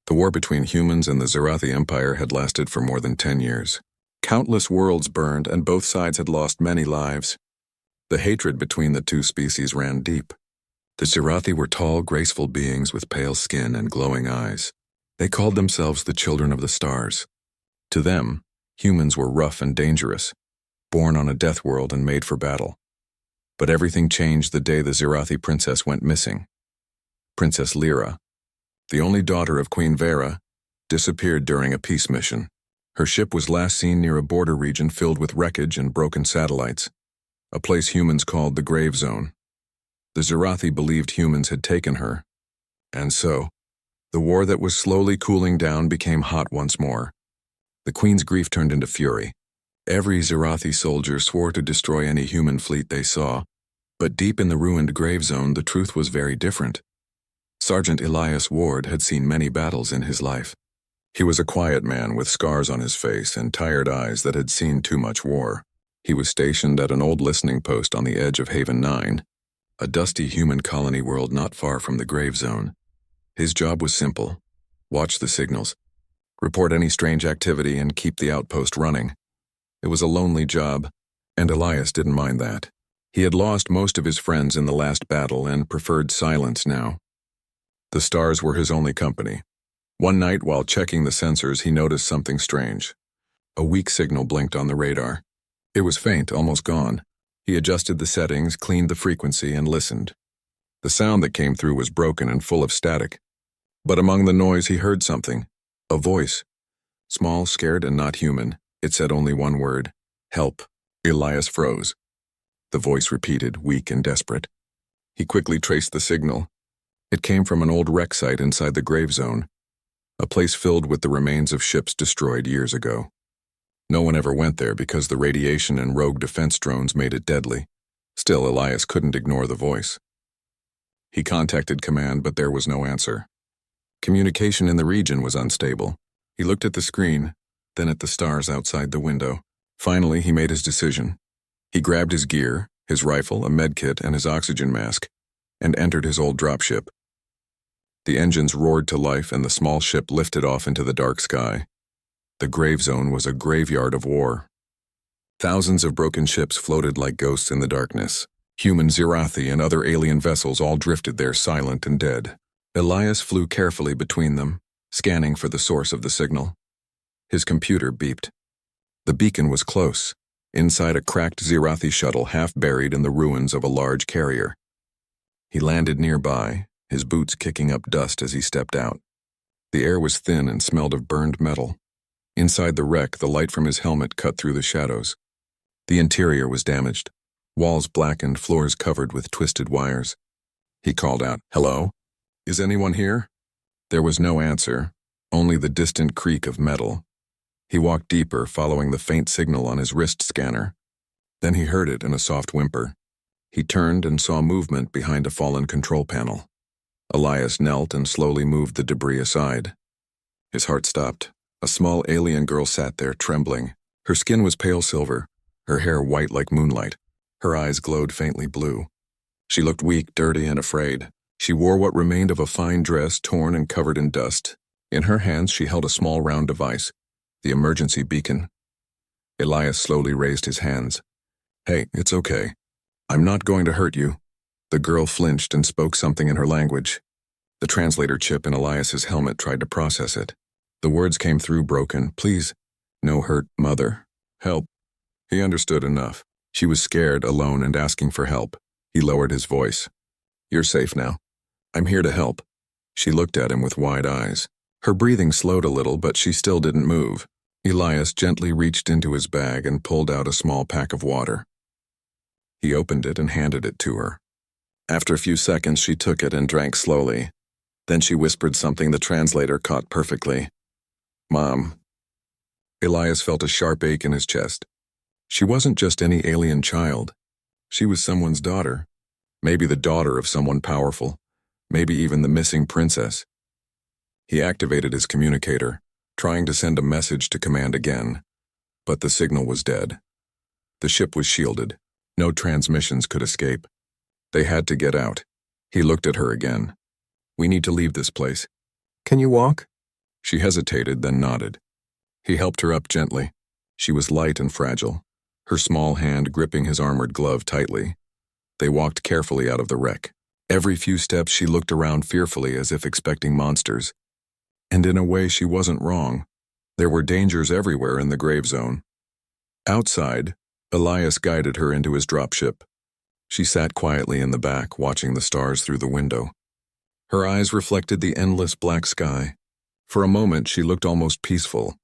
The war between humans and the Zerathi Empire had lasted for more than 10 years. Countless worlds burned, and both sides had lost many lives. The hatred between the two species ran deep. The Zerathi were tall, graceful beings with pale skin and glowing eyes. They called themselves the Children of the Stars. To them, humans were rough and dangerous, born on a death world and made for battle. But everything changed the day the Zerathi princess went missing. Princess Lyra, the only daughter of Queen Vera, disappeared during a peace mission. Her ship was last seen near a border region filled with wreckage and broken satellites, a place humans called the Grave Zone. The Zerathi believed humans had taken her, and so, the war that was slowly cooling down became hot once more. The Queen's grief turned into fury. Every Zerathi soldier swore to destroy any human fleet they saw, but deep in the ruined Grave Zone the truth was very different. Sergeant Elias Ward had seen many battles in his life. He was a quiet man with scars on his face and tired eyes that had seen too much war. He was stationed at an old listening post on the edge of Haven 9, a dusty human colony world not far from the Grave Zone. His job was simple: watch the signals, report any strange activity, and keep the outpost running. It was a lonely job, and Elias didn't mind that. He had lost most of his friends in the last battle and preferred silence now. The stars were his only company. One night, while checking the sensors, he noticed something strange. A weak signal blinked on the radar. It was faint, almost gone. He adjusted the settings, cleaned the frequency, and listened. The sound that came through was broken and full of static. But among the noise he heard something. A voice. Small, scared, and not human. It said only one word: help. Elias froze. The voice repeated, weak and desperate. He quickly traced the signal. It came from an old wreck site inside the Grave Zone, a place filled with the remains of ships destroyed years ago. No one ever went there because the radiation and rogue defense drones made it deadly. Still, Elias couldn't ignore the voice. He contacted command, but there was no answer. Communication in the region was unstable. He looked at the screen, then at the stars outside the window. Finally, he made his decision. He grabbed his gear, his rifle, a medkit, and his oxygen mask, and entered his old dropship. The engines roared to life, and the small ship lifted off into the dark sky. The Grave Zone was a graveyard of war. Thousands of broken ships floated like ghosts in the darkness. Human Zerathi and other alien vessels all drifted there silent and dead. Elias flew carefully between them, scanning for the source of the signal. His computer beeped. The beacon was close, inside a cracked Zerathi shuttle half buried in the ruins of a large carrier. He landed nearby, his boots kicking up dust as he stepped out. The air was thin and smelled of burned metal. Inside the wreck, the light from his helmet cut through the shadows. The interior was damaged, walls blackened, floors covered with twisted wires. He called out, "Hello? Is anyone here?" There was no answer, only the distant creak of metal. He walked deeper, following the faint signal on his wrist scanner. Then he heard it in a soft whimper. He turned and saw movement behind a fallen control panel. Elias knelt and slowly moved the debris aside. His heart stopped. A small alien girl sat there, trembling. Her skin was pale silver, her hair white like moonlight. Her eyes glowed faintly blue. She looked weak, dirty, and afraid. She wore what remained of a fine dress, torn and covered in dust. In her hands she held a small round device, the emergency beacon. Elias slowly raised his hands. "Hey, it's okay. I'm not going to hurt you." The girl flinched and spoke something in her language. The translator chip in Elias's helmet tried to process it. The words came through broken. "Please, no hurt, mother. Help." He understood enough. She was scared, alone, and asking for help. He lowered his voice. "You're safe now. I'm here to help." She looked at him with wide eyes. Her breathing slowed a little, but she still didn't move. Elias gently reached into his bag and pulled out a small pack of water. He opened it and handed it to her. After a few seconds, she took it and drank slowly. Then she whispered something the translator caught perfectly. "Mom." Elias felt a sharp ache in his chest. She wasn't just any alien child. She was someone's daughter. Maybe the daughter of someone powerful. Maybe even the missing princess. He activated his communicator, trying to send a message to command again. But the signal was dead. The ship was shielded. No transmissions could escape. They had to get out. He looked at her again. "We need to leave this place. Can you walk?" She hesitated, then nodded. He helped her up gently. She was light and fragile, her small hand gripping his armored glove tightly. They walked carefully out of the wreck. Every few steps she looked around fearfully as if expecting monsters. And in a way she wasn't wrong. There were dangers everywhere in the grave zone. Outside, Elias guided her into his dropship. She sat quietly in the back, watching the stars through the window. Her eyes reflected the endless black sky. For a moment she looked almost peaceful.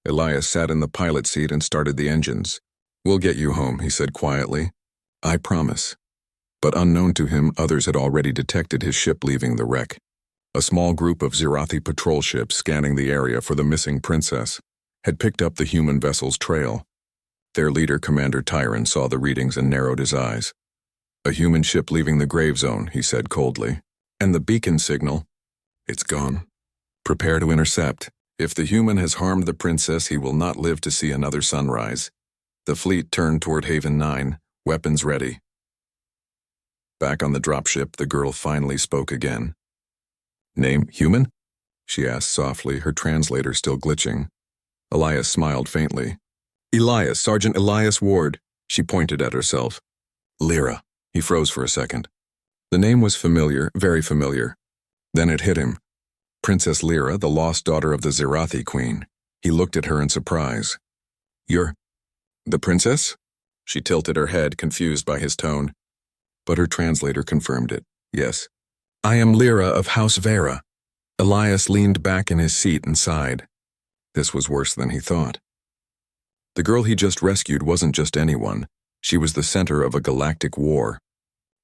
Elias sat in the pilot seat and started the engines. "We'll get you home," he said quietly. "I promise." But unknown to him, others had already detected his ship leaving the wreck. A small group of Zirathi patrol ships scanning the area for the missing princess had picked up the human vessel's trail. Their leader, Commander Tyron, saw the readings and narrowed his eyes. "A human ship leaving the grave zone," he said coldly. "And the beacon signal? It's gone. Prepare to intercept. If the human has harmed the princess, he will not live to see another sunrise." The fleet turned toward Haven 9, weapons ready. Back on the dropship, the girl finally spoke again. "Name, human?" she asked softly, her translator still glitching. Elias smiled faintly. "Elias, Sergeant Elias Ward," she pointed at herself. "Lyra." He froze for a second. The name was familiar, very familiar. Then it hit him. Princess Lyra, the lost daughter of the Zirathi queen. He looked at her in surprise. "You're the princess?" She tilted her head, confused by his tone. But her translator confirmed it. "Yes. I am Lyra of House Vera." Elias leaned back in his seat and sighed. This was worse than he thought. The girl he just rescued wasn't just anyone. She was the center of a galactic war.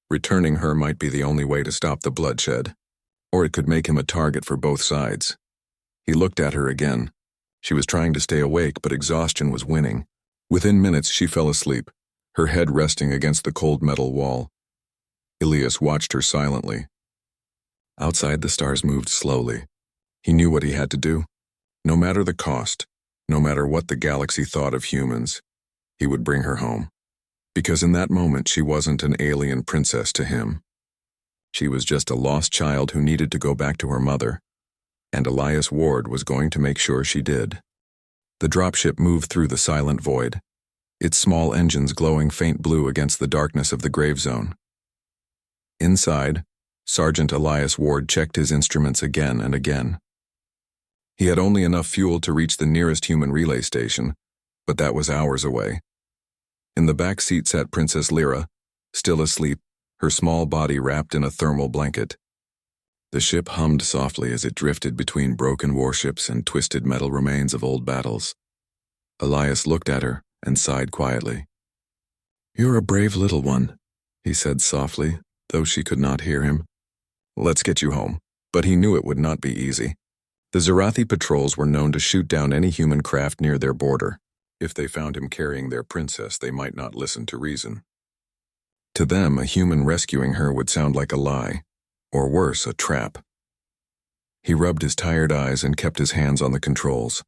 Returning her might be the only way to stop the bloodshed, or it could make him a target for both sides. He looked at her again. She was trying to stay awake, but exhaustion was winning. Within minutes, she fell asleep, her head resting against the cold metal wall. Elias watched her silently. Outside, the stars moved slowly. He knew what he had to do. No matter the cost, no matter what the galaxy thought of humans, he would bring her home. Because in that moment, she wasn't an alien princess to him. She was just a lost child who needed to go back to her mother, and Elias Ward was going to make sure she did. The dropship moved through the silent void, its small engines glowing faint blue against the darkness of the grave zone. Inside, Sergeant Elias Ward checked his instruments again and again. He had only enough fuel to reach the nearest human relay station, but that was hours away. In the back seat sat Princess Lyra, still asleep, her small body wrapped in a thermal blanket. The ship hummed softly as it drifted between broken warships and twisted metal remains of old battles. Elias looked at her and sighed quietly. "You're a brave little one," he said softly, though she could not hear him. "Let's get you home." But he knew it would not be easy. The Zirathi patrols were known to shoot down any human craft near their border. If they found him carrying their princess, they might not listen to reason. To them, a human rescuing her would sound like a lie, or worse, a trap. He rubbed his tired eyes and kept his hands on the controls.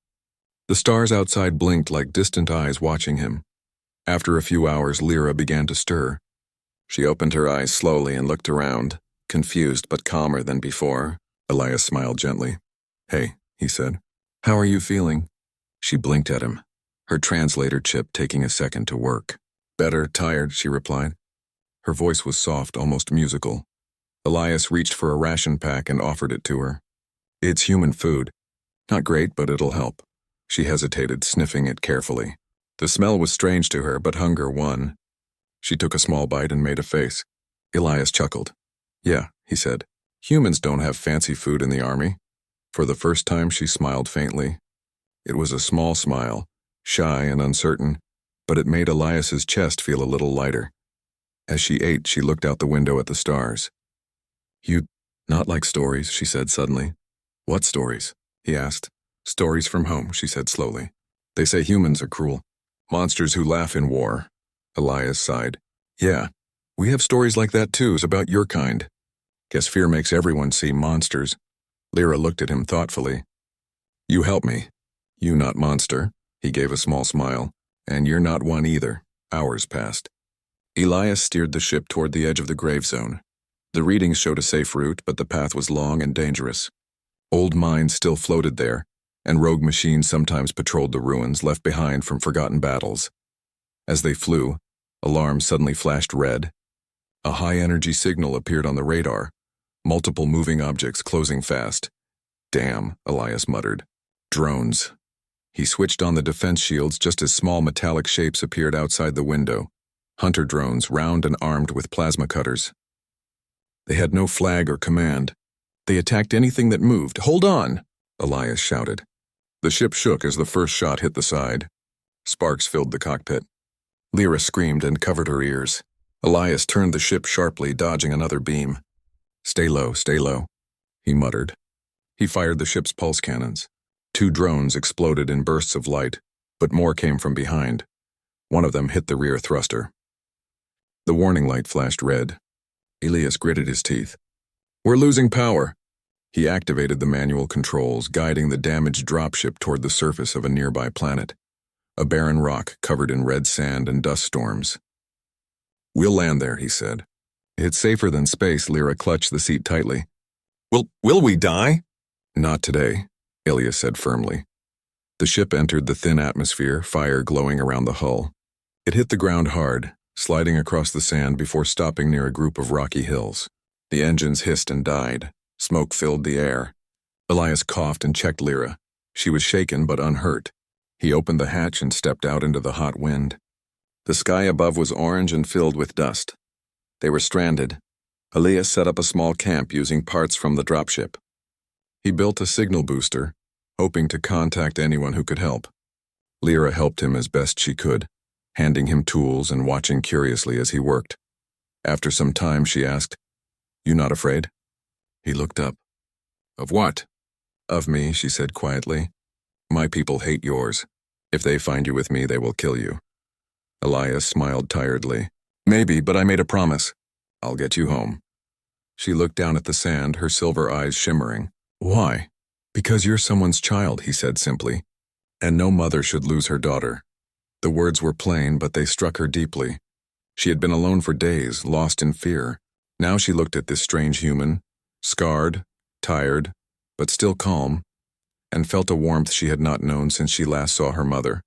The stars outside blinked like distant eyes watching him. After a few hours, Lyra began to stir. She opened her eyes slowly and looked around, confused but calmer than before. Elias smiled gently. "Hey," he said. "How are you feeling?" She blinked at him, her translator chip taking a second to work. "Better, tired," she replied. Her voice was soft, almost musical. Elias reached for a ration pack and offered it to her. "It's human food. Not great, but it'll help." She hesitated, sniffing it carefully. The smell was strange to her, but hunger won. She took a small bite and made a face. Elias chuckled. "Yeah," he said. "Humans don't have fancy food in the army." For the first time, she smiled faintly. It was a small smile, shy and uncertain, but it made Elias's chest feel a little lighter. As she ate, she looked out the window at the stars. "You not like stories," she said suddenly. "What stories?" he asked. "Stories from home," she said slowly. "They say humans are cruel. Monsters who laugh in war." Elias sighed. "Yeah, we have stories like that too, about your kind. Guess fear makes everyone see monsters." Lyra looked at him thoughtfully. "You help me. You not monster." He gave a small smile. "And you're not one either." Hours passed. Elias steered the ship toward the edge of the grave zone. The readings showed a safe route, but the path was long and dangerous. Old mines still floated there, and rogue machines sometimes patrolled the ruins left behind from forgotten battles. As they flew, alarms suddenly flashed red. A high-energy signal appeared on the radar, multiple moving objects closing fast. "Damn," Elias muttered. "Drones." He switched on the defense shields just as small metallic shapes appeared outside the window. Hunter drones, round and armed with plasma cutters. They had no flag or command. They attacked anything that moved. "Hold on!" Elias shouted. The ship shook as the first shot hit the side. Sparks filled the cockpit. Lyra screamed and covered her ears. Elias turned the ship sharply, dodging another beam. Stay low," he muttered. He fired the ship's pulse cannons. 2 drones exploded in bursts of light, but more came from behind. One of them hit the rear thruster. The warning light flashed red. Elias gritted his teeth. "We're losing power." He activated the manual controls, guiding the damaged dropship toward the surface of a nearby planet, a barren rock covered in red sand and dust storms. "We'll land there," he said. "It's safer than space." Lyra clutched the seat tightly. Will we die?" "Not today," Elias said firmly. The ship entered the thin atmosphere, fire glowing around the hull. It hit the ground hard, sliding across the sand before stopping near a group of rocky hills. The engines hissed and died. Smoke filled the air. Elias coughed and checked Lyra. She was shaken but unhurt. He opened the hatch and stepped out into the hot wind. The sky above was orange and filled with dust. They were stranded. Elias set up a small camp using parts from the dropship. He built a signal booster, hoping to contact anyone who could help. Lyra helped him as best she could, handing him tools and watching curiously as he worked. After some time, she asked, "You not afraid?" He looked up. "Of what?" "Of me," she said quietly. "My people hate yours. If they find you with me, they will kill you." Elias smiled tiredly. "Maybe, but I made a promise. I'll get you home." She looked down at the sand, her silver eyes shimmering. "Why?" "Because you're someone's child," he said simply. "And no mother should lose her daughter." The words were plain, but they struck her deeply. She had been alone for days, lost in fear. Now she looked at this strange human, scarred, tired, but still calm, and felt a warmth she had not known since she last saw her mother.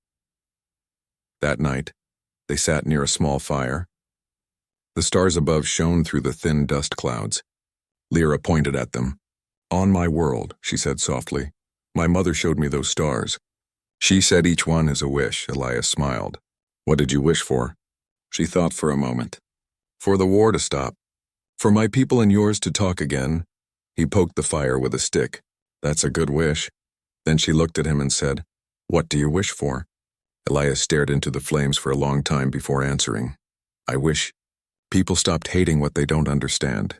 That night, they sat near a small fire. The stars above shone through the thin dust clouds. Lyra pointed at them. "On my world," she said softly. "My mother showed me those stars. She said each one is a wish." Elias smiled. "What did you wish for?" She thought for a moment. "For the war to stop. For my people and yours to talk again." He poked the fire with a stick. "That's a good wish." Then she looked at him and said, "What do you wish for?" Elias stared into the flames for a long time before answering. "I wish people stopped hating what they don't understand."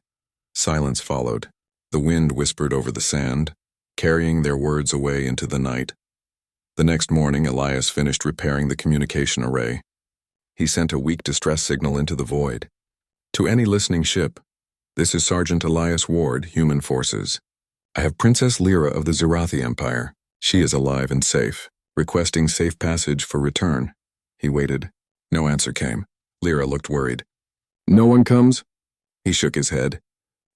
Silence followed. The wind whispered over the sand, carrying their words away into the night. The next morning, Elias finished repairing the communication array. He sent a weak distress signal into the void. "To any listening ship, this is Sergeant Elias Ward, Human Forces. I have Princess Lyra of the Zirathi Empire. She is alive and safe, requesting safe passage for return." He waited. No answer came. Lyra looked worried. "No one comes?" He shook his head.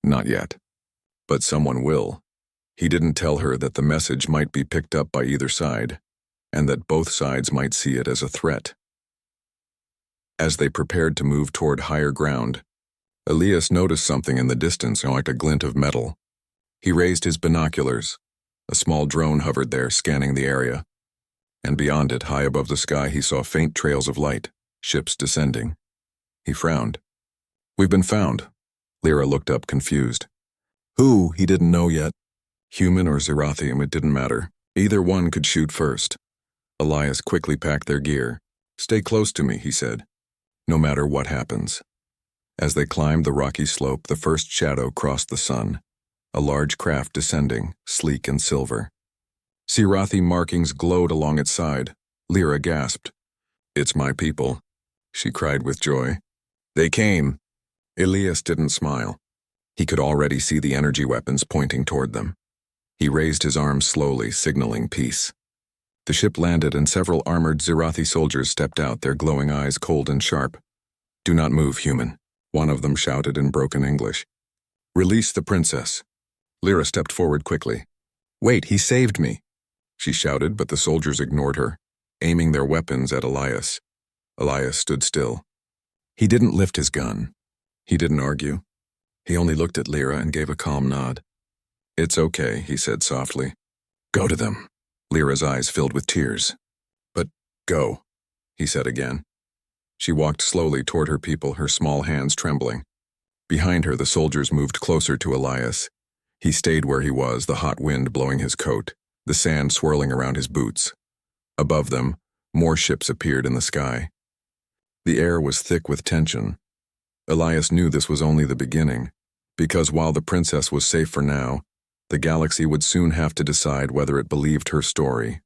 "Not yet. But someone will." He didn't tell her that the message might be picked up by either side, and that both sides might see it as a threat. As they prepared to move toward higher ground, Elias noticed something in the distance like a glint of metal. He raised his binoculars. A small drone hovered there, scanning the area. And beyond it, high above the sky, he saw faint trails of light, ships descending. He frowned. "We've been found." Lyra looked up, confused. Who, he didn't know yet. Human or Zirathium, it didn't matter. Either one could shoot first. Elias quickly packed their gear. "Stay close to me," he said. "No matter what happens." As they climbed the rocky slope, the first shadow crossed the sun. A large craft descending, sleek and silver. Zirathi markings glowed along its side. Lyra gasped. "It's my people," she cried with joy. "They came." Elias didn't smile. He could already see the energy weapons pointing toward them. He raised his arms slowly, signaling peace. The ship landed and several armored Zirathi soldiers stepped out, their glowing eyes cold and sharp. "Do not move, human," one of them shouted in broken English. "Release the princess." Lyra stepped forward quickly. "Wait, he saved me." she shouted, but the soldiers ignored her, aiming their weapons at Elias. Elias stood still. He didn't lift his gun. He didn't argue. He only looked at Lyra and gave a calm nod. "It's okay," he said softly. "Go to them." Lyra's eyes filled with tears. "But go," he said again. She walked slowly toward her people, her small hands trembling. Behind her, the soldiers moved closer to Elias. He stayed where he was, the hot wind blowing his coat, the sand swirling around his boots. Above them, more ships appeared in the sky. The air was thick with tension. Elias knew this was only the beginning, because while the princess was safe for now, the galaxy would soon have to decide whether it believed her story,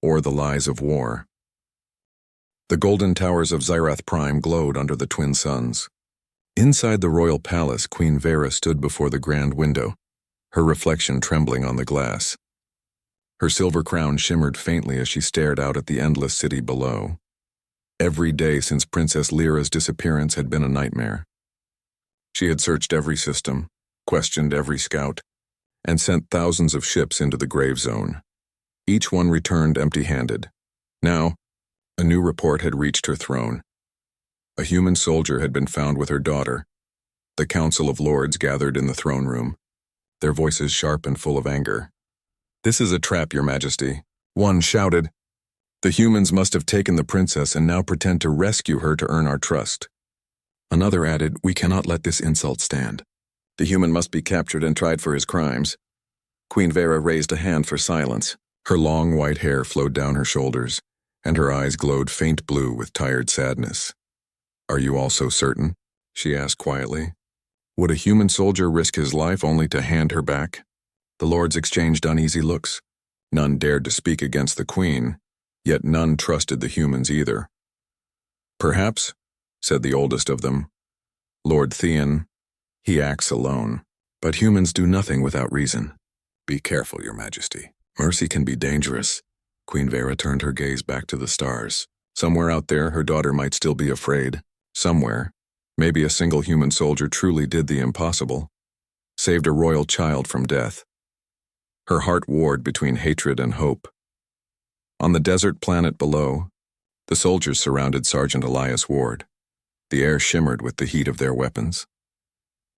or the lies of war. The golden towers of GalacticPrime glowed under the twin suns. Inside the royal palace, Queen Vera stood before the grand window, her reflection trembling on the glass. Her silver crown shimmered faintly as she stared out at the endless city below. Every day since Princess Lyra's disappearance had been a nightmare. She had searched every system, questioned every scout, and sent thousands of ships into the grave zone. Each one returned empty-handed. Now, a new report had reached her throne. A human soldier had been found with her daughter. The Council of Lords gathered in the throne room, their voices sharp and full of anger. "This is a trap, Your Majesty," one shouted. "The humans must have taken the princess and now pretend to rescue her to earn our trust." Another added, "We cannot let this insult stand. The human must be captured and tried for his crimes." Queen Vera raised a hand for silence. Her long white hair flowed down her shoulders, and her eyes glowed faint blue with tired sadness. "Are you all so certain?" she asked quietly. "Would a human soldier risk his life only to hand her back?" The lords exchanged uneasy looks. None dared to speak against the queen, yet none trusted the humans either. "Perhaps," said the oldest of them, Lord Theon, "he acts alone, but humans do nothing without reason. Be careful, Your Majesty. Mercy can be dangerous." Queen Vera turned her gaze back to the stars. Somewhere out there, her daughter might still be afraid. Somewhere, maybe a single human soldier truly did the impossible, saved a royal child from death. Her heart warred between hatred and hope. On the desert planet below, the soldiers surrounded Sergeant Elias Ward. The air shimmered with the heat of their weapons.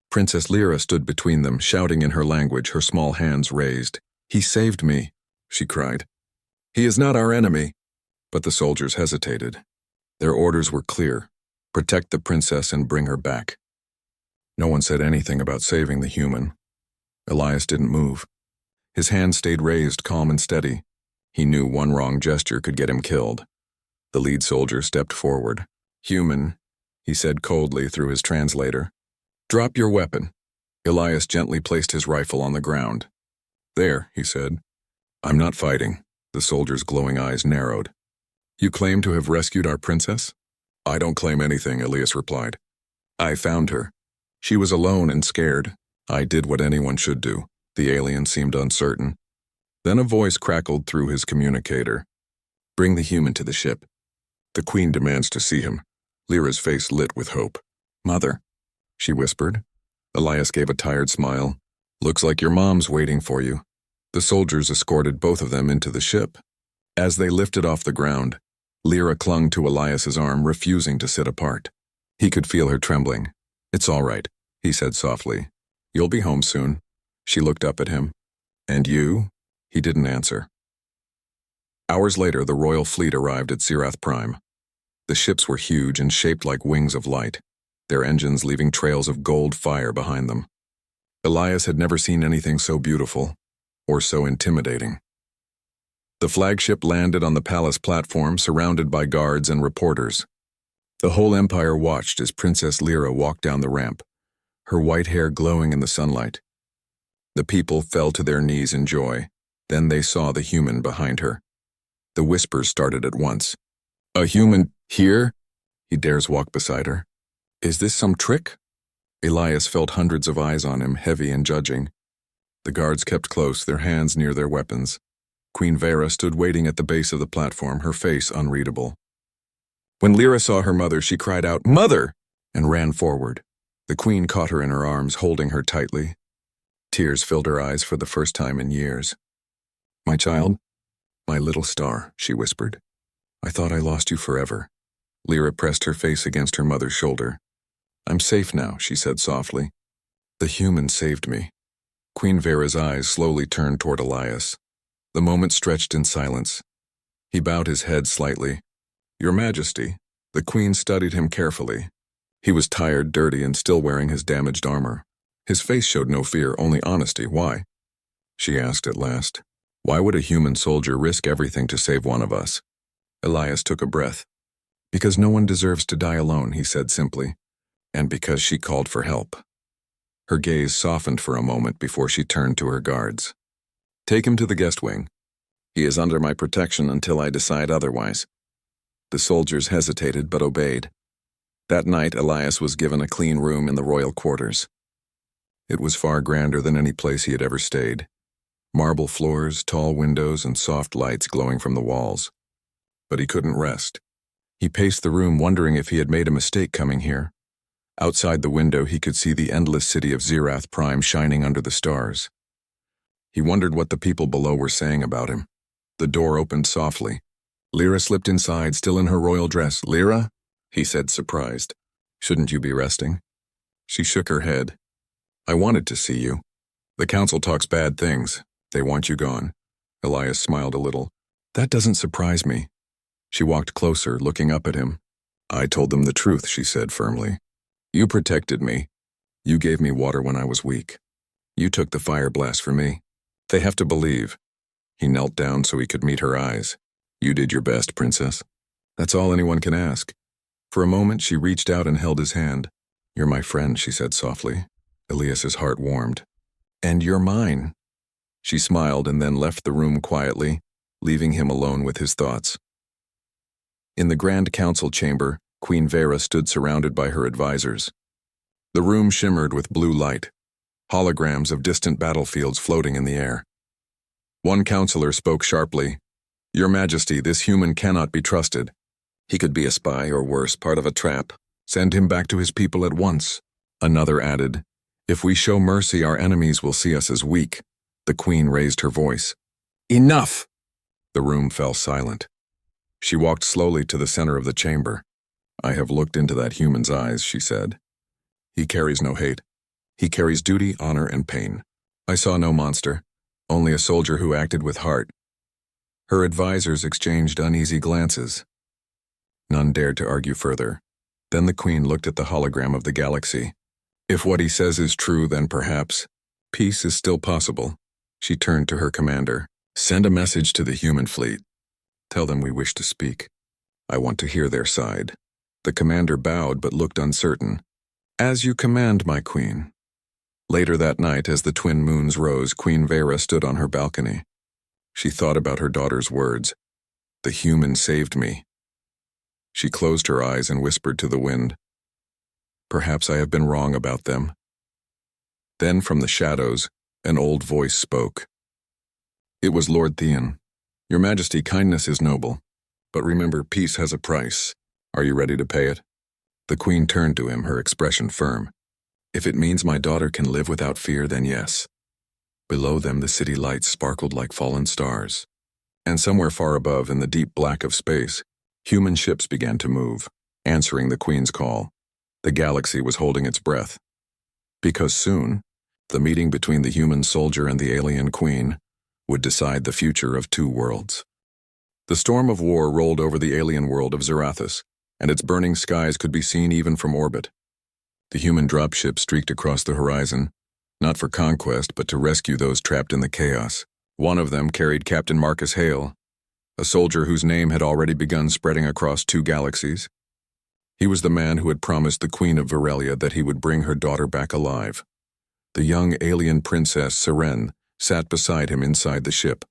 Princess Lyra stood between them, shouting in her language, her small hands raised. "He saved me," she cried. "He is not our enemy." But the soldiers hesitated. Their orders were clear: protect the princess and bring her back. No one said anything about saving the human. Elias didn't move. His hand stayed raised, calm and steady. He knew one wrong gesture could get him killed. The lead soldier stepped forward. "Human," he said coldly through his translator. "Drop your weapon." Elias gently placed his rifle on the ground. "There," he said. "I'm not fighting." The soldier's glowing eyes narrowed. "You claim to have rescued our princess?" "I don't claim anything," Elias replied. "I found her. She was alone and scared. I did what anyone should do." The alien seemed uncertain. Then a voice crackled through his communicator. "Bring the human to the ship. The queen demands to see him." Lyra's face lit with hope. "Mother," she whispered. Elias gave a tired smile. "Looks like your mom's waiting for you." The soldiers escorted both of them into the ship. As they lifted off the ground, Lyra clung to Elias's arm, refusing to sit apart. He could feel her trembling. "It's all right," he said softly. "You'll be home soon." She looked up at him. "And you?" He didn't answer. Hours later, the royal fleet arrived at GalacticPrime. The ships were huge and shaped like wings of light, their engines leaving trails of gold fire behind them. Elias had never seen anything so beautiful, or so intimidating. The flagship landed on the palace platform, surrounded by guards and reporters. The whole empire watched as Princess Lyra walked down the ramp, her white hair glowing in the sunlight. The people fell to their knees in joy. Then they saw the human behind her. The whispers started at once. "A human here? He dares walk beside her. Is this some trick?" Elias felt hundreds of eyes on him, heavy and judging. The guards kept close, their hands near their weapons. Queen Vera stood waiting at the base of the platform, her face unreadable. When Lyra saw her mother, she cried out, "Mother!" and ran forward. The queen caught her in her arms, holding her tightly. Tears filled her eyes for the first time in years. "My child, My little star, she whispered. I thought I lost you forever. Lyra pressed her face against her mother's shoulder. I'm safe now, she said softly. The human saved me. Queen Vera's eyes slowly turned toward Elias. The moment stretched in silence. He bowed his head slightly. Your Majesty. The Queen studied him carefully. He was tired, dirty, and still wearing his damaged armor. His face showed no fear, only honesty. Why? She asked at last. Why would a human soldier risk everything to save one of us? Elias took a breath. Because no one deserves to die alone, he said simply. And because she called for help. Her gaze softened for a moment before she turned to her guards. Take him to the guest wing. He is under my protection until I decide otherwise. The soldiers hesitated but obeyed. That night, Elias was given a clean room in the royal quarters. It was far grander than any place he had ever stayed. Marble floors, tall windows, and soft lights glowing from the walls. But he couldn't rest. He paced the room wondering if he had made a mistake coming here. Outside the window, he could see the endless city of GalacticPrime shining under the stars. He wondered what the people below were saying about him. The door opened softly. Lyra slipped inside, still in her royal dress. Lyra? He said, surprised. Shouldn't you be resting? She shook her head. I wanted to see you. The council talks bad things. They want you gone. Elias smiled a little. That doesn't surprise me. She walked closer, looking up at him. I told them the truth, she said firmly. You protected me. You gave me water when I was weak. You took the fire blast for me. They have to believe. He knelt down so he could meet her eyes. You did your best, princess. That's all anyone can ask. For a moment, she reached out and held his hand. You're my friend, she said softly. Elias's heart warmed. And you're mine. She smiled and then left the room quietly, leaving him alone with his thoughts. In the Grand Council chamber, Queen Vera stood surrounded by her advisors. The room shimmered with blue light, holograms of distant battlefields floating in the air. One counselor spoke sharply. Your Majesty, this human cannot be trusted. He could be a spy or worse, part of a trap. Send him back to his people at once. Another added, if we show mercy, our enemies will see us as weak. The Queen raised her voice. Enough! The room fell silent. She walked slowly to the center of the chamber. I have looked into that human's eyes, she said. He carries no hate. He carries duty, honor, and pain. I saw no monster, only a soldier who acted with heart. Her advisors exchanged uneasy glances. None dared to argue further. Then the Queen looked at the hologram of the galaxy. If what he says is true, then perhaps peace is still possible. She turned to her commander. Send a message to the human fleet. Tell them we wish to speak. I want to hear their side. The commander bowed but looked uncertain. As you command, my queen. Later that night, as the twin moons rose, Queen Vera stood on her balcony. She thought about her daughter's words. The human saved me. She closed her eyes and whispered to the wind. Perhaps I have been wrong about them. Then from the shadows, an old voice spoke. It was Lord Theon. Your Majesty, kindness is noble, but remember, peace has a price. Are you ready to pay it? The Queen turned to him, her expression firm. If it means my daughter can live without fear, then yes. Below them, the city lights sparkled like fallen stars. And somewhere far above, in the deep black of space, human ships began to move, answering the Queen's call. The galaxy was holding its breath. Because soon, the meeting between the human soldier and the alien queen would decide the future of two worlds. The storm of war rolled over the alien world of Zarathus, and its burning skies could be seen even from orbit. The human dropship streaked across the horizon, not for conquest, but to rescue those trapped in the chaos. One of them carried Captain Marcus Hale, a soldier whose name had already begun spreading across two galaxies. He was the man who had promised the Queen of Varelia that he would bring her daughter back alive. The young alien princess, Seren, sat beside him inside the ship.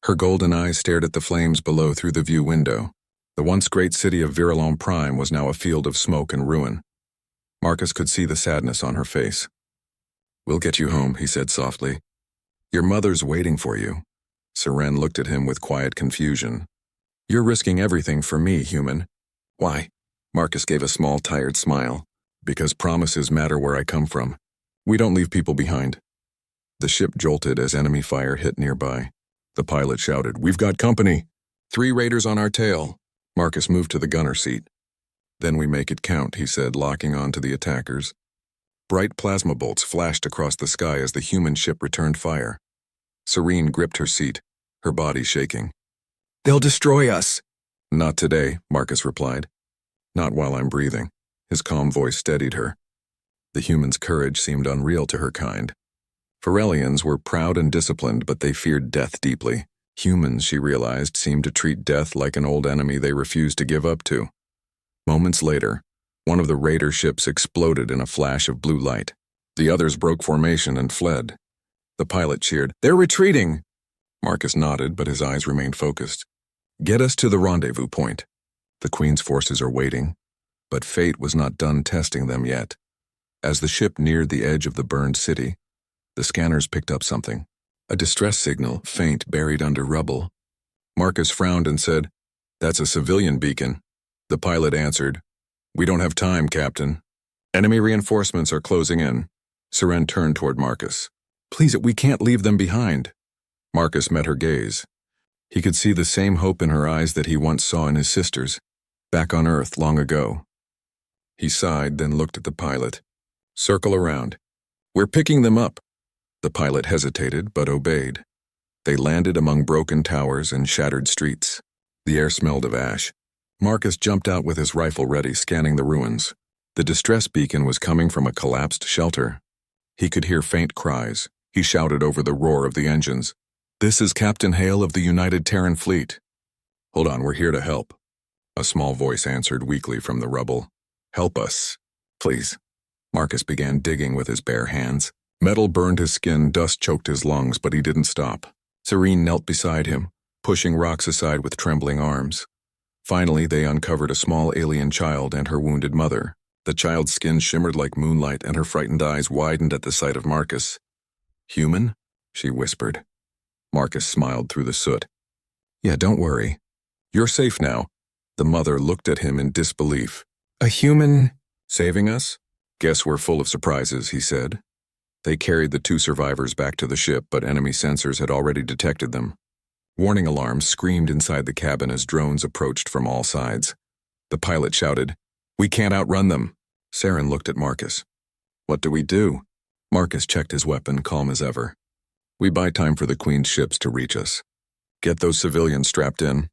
Her golden eyes stared at the flames below through the view window. The once great city of Virulon Prime was now a field of smoke and ruin. Marcus could see the sadness on her face. We'll get you home, he said softly. Your mother's waiting for you. Seren looked at him with quiet confusion. You're risking everything for me, human. Why? Marcus gave a small, tired smile. Because promises matter where I come from. We don't leave people behind. The ship jolted as enemy fire hit nearby. The pilot shouted, "We've got company! 3 raiders on our tail!" Marcus moved to the gunner seat. "Then we make it count," he said, locking on to the attackers. Bright plasma bolts flashed across the sky as the human ship returned fire. Serene gripped her seat, her body shaking. "They'll destroy us!" "Not today," Marcus replied. "Not while I'm breathing." His calm voice steadied her. The human's courage seemed unreal to her kind. Ferellians were proud and disciplined, but they feared death deeply. Humans, she realized, seemed to treat death like an old enemy they refused to give up to. Moments later, one of the raider ships exploded in a flash of blue light. The others broke formation and fled. The pilot cheered, "They're retreating!" Marcus nodded, but his eyes remained focused. "Get us to the rendezvous point. The Queen's forces are waiting." But fate was not done testing them yet. As the ship neared the edge of the burned city, the scanners picked up something. A distress signal, faint, buried under rubble. Marcus frowned and said, "That's a civilian beacon." The pilot answered, "We don't have time, Captain. Enemy reinforcements are closing in." Seren turned toward Marcus. "Please, we can't leave them behind." Marcus met her gaze. He could see the same hope in her eyes that he once saw in his sister's, back on Earth long ago. He sighed, then looked at the pilot. "Circle around. We're picking them up." The pilot hesitated, but obeyed. They landed among broken towers and shattered streets. The air smelled of ash. Marcus jumped out with his rifle ready, scanning the ruins. The distress beacon was coming from a collapsed shelter. He could hear faint cries. He shouted over the roar of the engines. "This is Captain Hale of the United Terran Fleet." "Hold on, we're here to help." A small voice answered weakly from the rubble. "Help us, please." Marcus began digging with his bare hands. Metal burned his skin, dust choked his lungs, but he didn't stop. Serene knelt beside him, pushing rocks aside with trembling arms. Finally, they uncovered a small alien child and her wounded mother. The child's skin shimmered like moonlight, and her frightened eyes widened at the sight of Marcus. "Human?" she whispered. Marcus smiled through the soot. "Yeah, don't worry. You're safe now." The mother looked at him in disbelief. "A human saving us?" "Guess we're full of surprises," he said. They carried the 2 survivors back to the ship, but enemy sensors had already detected them. Warning alarms screamed inside the cabin as drones approached from all sides. The pilot shouted, "We can't outrun them." Saren looked at Marcus. "What do we do?" Marcus checked his weapon, calm as ever. "We buy time for the Queen's ships to reach us. Get those civilians strapped in."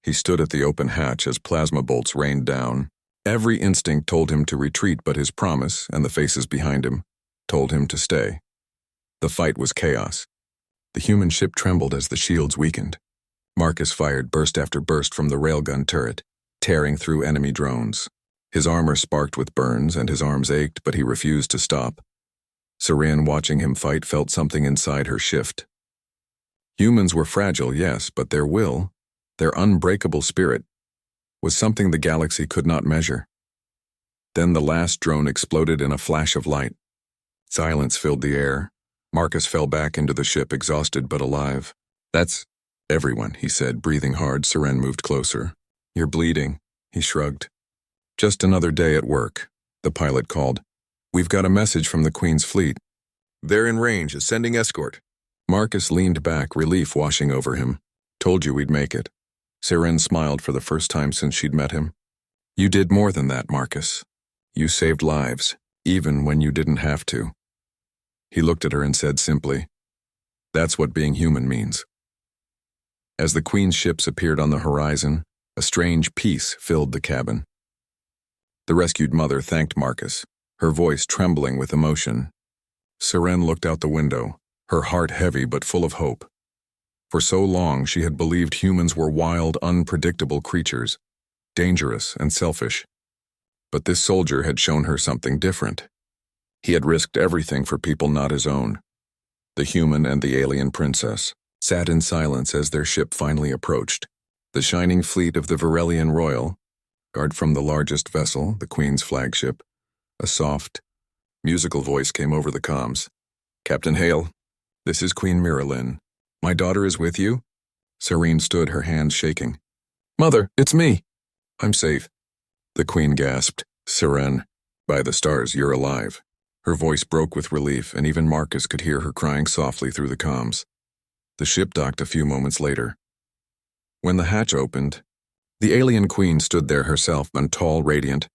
He stood at the open hatch as plasma bolts rained down. Every instinct told him to retreat, but his promise, and the faces behind him, told him to stay. The fight was chaos. The human ship trembled as the shields weakened. Marcus fired burst after burst from the railgun turret, tearing through enemy drones. His armor sparked with burns and his arms ached, but he refused to stop. Seren, watching him fight, felt something inside her shift. Humans were fragile, yes, but their will, their unbreakable spirit, was something the galaxy could not measure. Then the last drone exploded in a flash of light. Silence filled the air. Marcus fell back into the ship, exhausted but alive. "That's everyone," he said, breathing hard. Seren moved closer. "You're bleeding," he shrugged. "Just another day at work," the pilot called. "We've got a message from the Queen's fleet. They're in range, sending escort." Marcus leaned back, relief washing over him. "Told you we'd make it." Seren smiled for the first time since she'd met him. "You did more than that, Marcus. You saved lives, even when you didn't have to." He looked at her and said simply, "That's what being human means." As the Queen's ships appeared on the horizon, a strange peace filled the cabin. The rescued mother thanked Marcus, her voice trembling with emotion. Seren looked out the window, her heart heavy but full of hope. For so long she had believed humans were wild, unpredictable creatures, dangerous and selfish. But this soldier had shown her something different. He had risked everything for people not his own. The human and the alien princess sat in silence as their ship finally approached. The shining fleet of the Verelian Royal, guard from the largest vessel, the Queen's flagship. A soft, musical voice came over the comms. "Captain Hale, this is Queen Miralyn. My daughter is with you?" Serene stood, her hands shaking. "Mother, it's me." "I'm safe." The Queen gasped. "Seren, by the stars, you're alive." Her voice broke with relief, and even Marcus could hear her crying softly through the comms. The ship docked a few moments later. When the hatch opened, the alien queen stood there herself, and tall, radiant,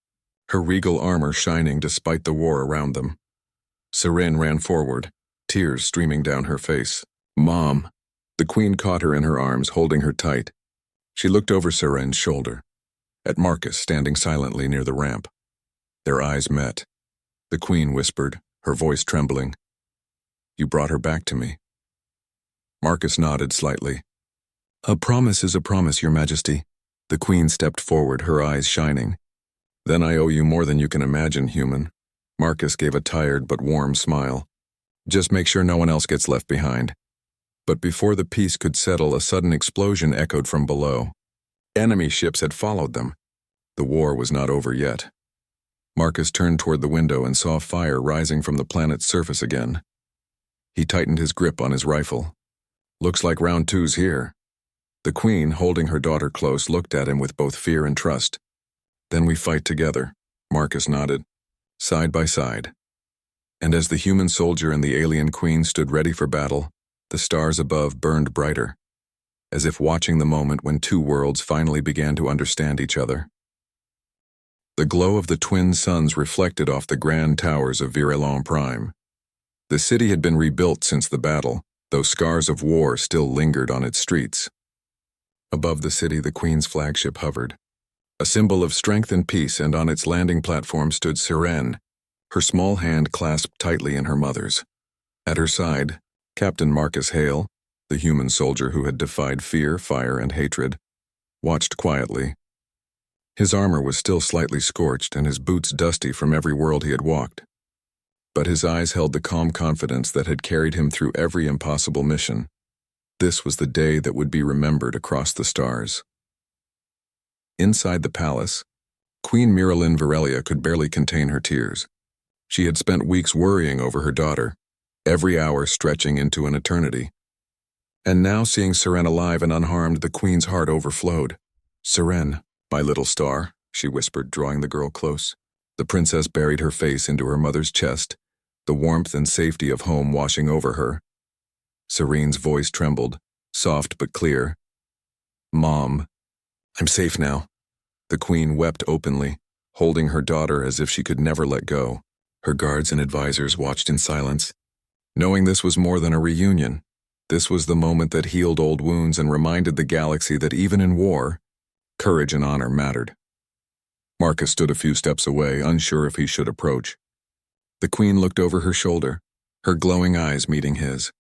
her regal armor shining despite the war around them. Seren ran forward, tears streaming down her face. "Mom." The queen caught her in her arms, holding her tight. She looked over Seren's shoulder, at Marcus standing silently near the ramp. Their eyes met. The queen whispered, her voice trembling, "You brought her back to me." Marcus nodded slightly. "A promise is a promise, Your Majesty." The queen stepped forward, her eyes shining. "Then I owe you more than you can imagine, human." Marcus gave a tired but warm smile. "Just make sure no one else gets left behind." But before the peace could settle, a sudden explosion echoed from below. Enemy ships had followed them. The war was not over yet. Marcus turned toward the window and saw fire rising from the planet's surface again. He tightened his grip on his rifle. "Looks like round two's here." The queen, holding her daughter close, looked at him with both fear and trust. "Then we fight together." Marcus nodded, side by side. And as the human soldier and the alien queen stood ready for battle, the stars above burned brighter, as if watching the moment when two worlds finally began to understand each other. The glow of the twin suns reflected off the grand towers of GalacticPrime. The city had been rebuilt since the battle, though scars of war still lingered on its streets. Above the city, the Queen's flagship hovered, a symbol of strength and peace, and on its landing platform stood Seren, her small hand clasped tightly in her mother's. At her side, Captain Marcus Hale, the human soldier who had defied fear, fire, and hatred, watched quietly. His armor was still slightly scorched and his boots dusty from every world he had walked. But his eyes held the calm confidence that had carried him through every impossible mission. This was the day that would be remembered across the stars. Inside the palace, Queen Miralyn Virelia could barely contain her tears. She had spent weeks worrying over her daughter, every hour stretching into an eternity. And now, seeing Seren alive and unharmed, the Queen's heart overflowed. "Seren, my little star," she whispered, drawing the girl close. The princess buried her face into her mother's chest, the warmth and safety of home washing over her. Serene's voice trembled, soft but clear. "Mom, I'm safe now." The Queen wept openly, holding her daughter as if she could never let go. Her guards and advisors watched in silence, knowing this was more than a reunion. This was the moment that healed old wounds and reminded the galaxy that even in war, courage and honor mattered. Marcus stood a few steps away, unsure if he should approach. The Queen looked over her shoulder, her glowing eyes meeting his.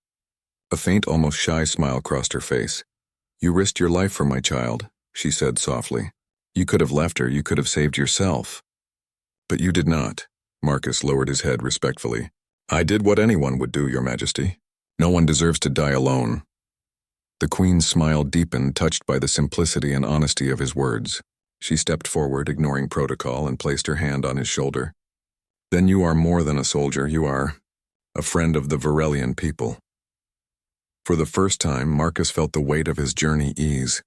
A faint, almost shy smile crossed her face. "You risked your life for my child," she said softly. "You could have left her, you could have saved yourself. But you did not." Marcus lowered his head respectfully. "I did what anyone would do, Your Majesty. No one deserves to die alone." The Queen's smile deepened, touched by the simplicity and honesty of his words. She stepped forward, ignoring protocol, and placed her hand on his shoulder. "Then you are more than a soldier, you are a friend of the Virelian people." For the first time, Marcus felt the weight of his journey ease.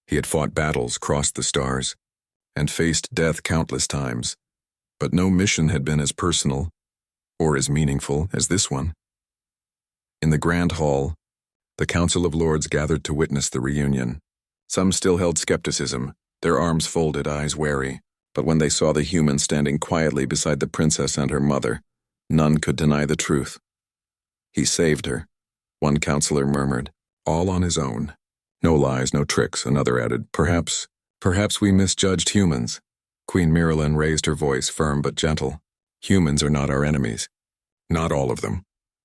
He had fought battles, crossed the stars, and faced death countless times, but no mission had been as personal or as meaningful as this one. In the Grand Hall, the Council of Lords gathered to witness the reunion. Some still held skepticism, their arms folded, eyes wary, but when they saw the human standing quietly beside the princess and her mother, none could deny the truth. "He saved her," one counselor murmured, "all on his own. No lies, no tricks," another added. Perhaps we misjudged humans." Queen Miralyn raised her voice, firm but gentle. "Humans are not our enemies. Not all of them.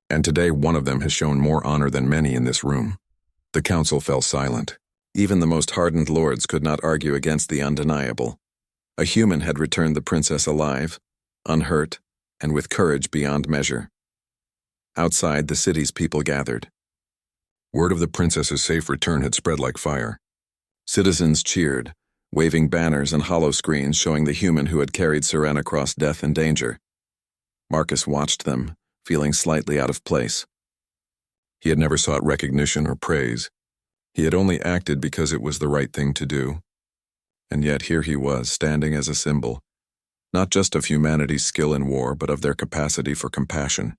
And today one of them has shown more honor than many in this room." The council fell silent. Even the most hardened lords could not argue against the undeniable. A human had returned the princess alive, unhurt, and with courage beyond measure. Outside, the city's people gathered. Word of the princess's safe return had spread like fire. Citizens cheered, waving banners and hollow screens showing the human who had carried Seren across death and danger. Marcus watched them, feeling slightly out of place. He had never sought recognition or praise. He had only acted because it was the right thing to do. And yet here he was, standing as a symbol, not just of humanity's skill in war, but of their capacity for compassion.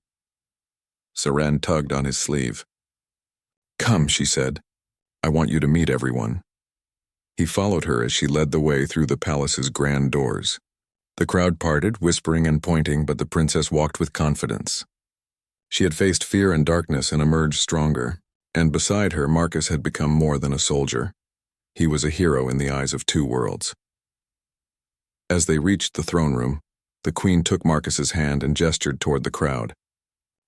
Seren tugged on his sleeve. "Come," she said. "I want you to meet everyone." He followed her as she led the way through the palace's grand doors. The crowd parted, whispering and pointing, but the princess walked with confidence. She had faced fear and darkness and emerged stronger, and beside her Marcus had become more than a soldier. He was a hero in the eyes of two worlds. As they reached the throne room, the queen took Marcus's hand and gestured toward the crowd.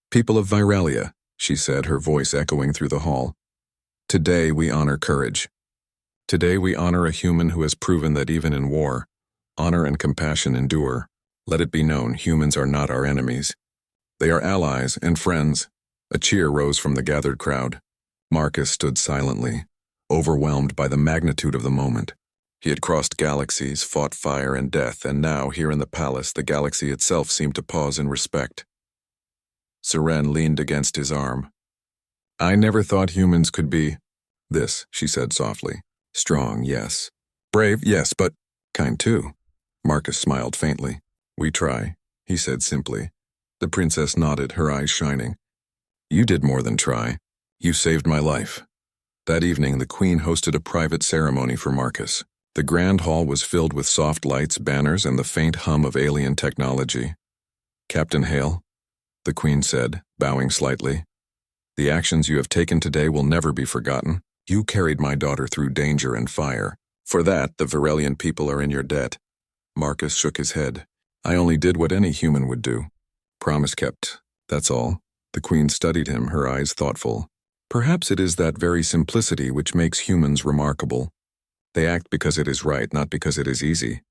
"People of Viralia," she said, her voice echoing through the hall. "Today we honor courage. Today we honor a human who has proven that even in war, honor and compassion endure. Let it be known, humans are not our enemies. They are allies and friends." A cheer rose from the gathered crowd. Marcus stood silently, overwhelmed by the magnitude of the moment. He had crossed galaxies, fought fire and death, and now, here in the palace, the galaxy itself seemed to pause in respect. Seren leaned against his arm. "I never thought humans could be this," she said softly. "Strong, yes. Brave, yes, but kind too." Marcus smiled faintly. "We try," he said simply. The princess nodded, her eyes shining. "You did more than try. You saved my life." That evening, the queen hosted a private ceremony for Marcus. The grand hall was filled with soft lights, banners, and the faint hum of alien technology. "Captain Hale," the queen said, bowing slightly, "the actions you have taken today will never be forgotten. You carried my daughter through danger and fire. For that, the Virelian people are in your debt." Marcus shook his head. "I only did what any human would do. Promise kept, that's all." The queen studied him, her eyes thoughtful. "Perhaps it is that very simplicity which makes humans remarkable. They act because it is right, not because it is easy."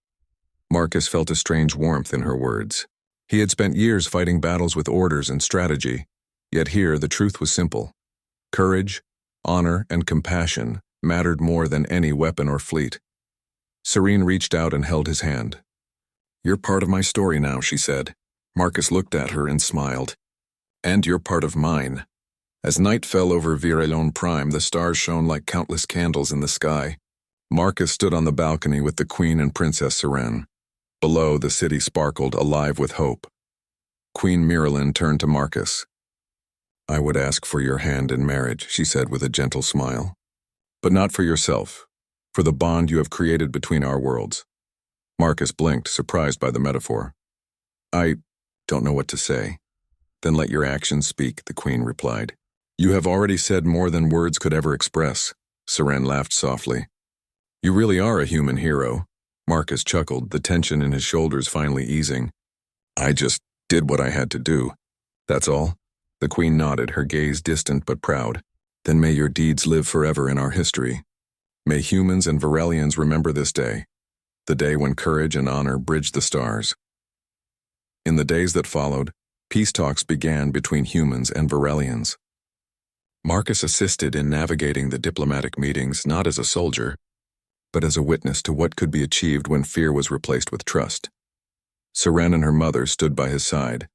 Marcus felt a strange warmth in her words. He had spent years fighting battles with orders and strategy, yet here the truth was simple. Courage, honor, and compassion mattered more than any weapon or fleet. Serene reached out and held his hand. "You're part of my story now," she said. Marcus looked at her and smiled. "And you're part of mine." As night fell over Virelon Prime, the stars shone like countless candles in the sky. Marcus stood on the balcony with the queen and Princess Seren. Below, the city sparkled, alive with hope. Queen Miralyn turned to Marcus. "I would ask for your hand in marriage," she said with a gentle smile. "But not for yourself, for the bond you have created between our worlds." Marcus blinked, surprised by the metaphor. "I don't know what to say." "Then let your actions speak," the queen replied. "You have already said more than words could ever express." Seren laughed softly. "You really are a human hero." Marcus chuckled, the tension in his shoulders finally easing. "I just did what I had to do. That's all." The queen nodded, her gaze distant but proud. "Then may your deeds live forever in our history. May humans and Virelians remember this day, the day when courage and honor bridged the stars." In the days that followed, peace talks began between humans and Virelians. Marcus assisted in navigating the diplomatic meetings not as a soldier, but as a witness to what could be achieved when fear was replaced with trust. Seren and her mother stood by his side,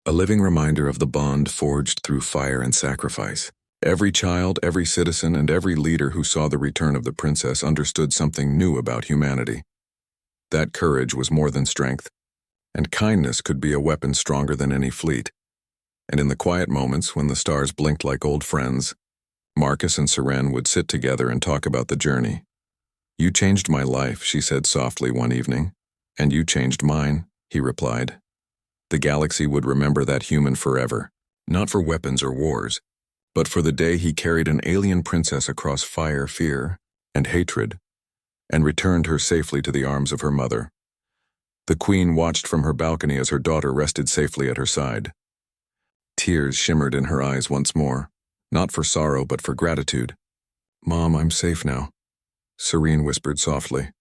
a living reminder of the bond forged through fire and sacrifice. Every child, every citizen, and every leader who saw the return of the princess understood something new about humanity. That courage was more than strength, and kindness could be a weapon stronger than any fleet. And in the quiet moments when the stars blinked like old friends, Marcus and Seren would sit together and talk about the journey. "You changed my life," she said softly one evening. "And you changed mine," he replied. The galaxy would remember that human forever, not for weapons or wars, but for the day he carried an alien princess across fire, fear, and hatred, and returned her safely to the arms of her mother. The queen watched from her balcony as her daughter rested safely at her side. Tears shimmered in her eyes once more, not for sorrow but for gratitude. "Mom, I'm safe now," Serene whispered softly.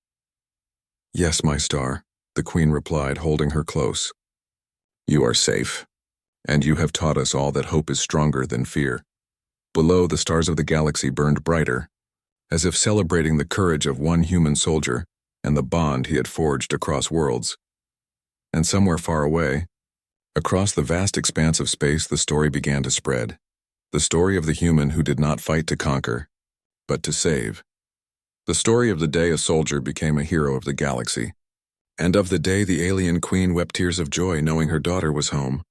"Yes, my star," the queen replied, holding her close. "You are safe, and you have taught us all that hope is stronger than fear." Below, the stars of the galaxy burned brighter, as if celebrating the courage of one human soldier and the bond he had forged across worlds. And somewhere far away, across the vast expanse of space, the story began to spread. The story of the human who did not fight to conquer, but to save. The story of the day a soldier became a hero of the galaxy, and of the day the alien queen wept tears of joy knowing her daughter was home.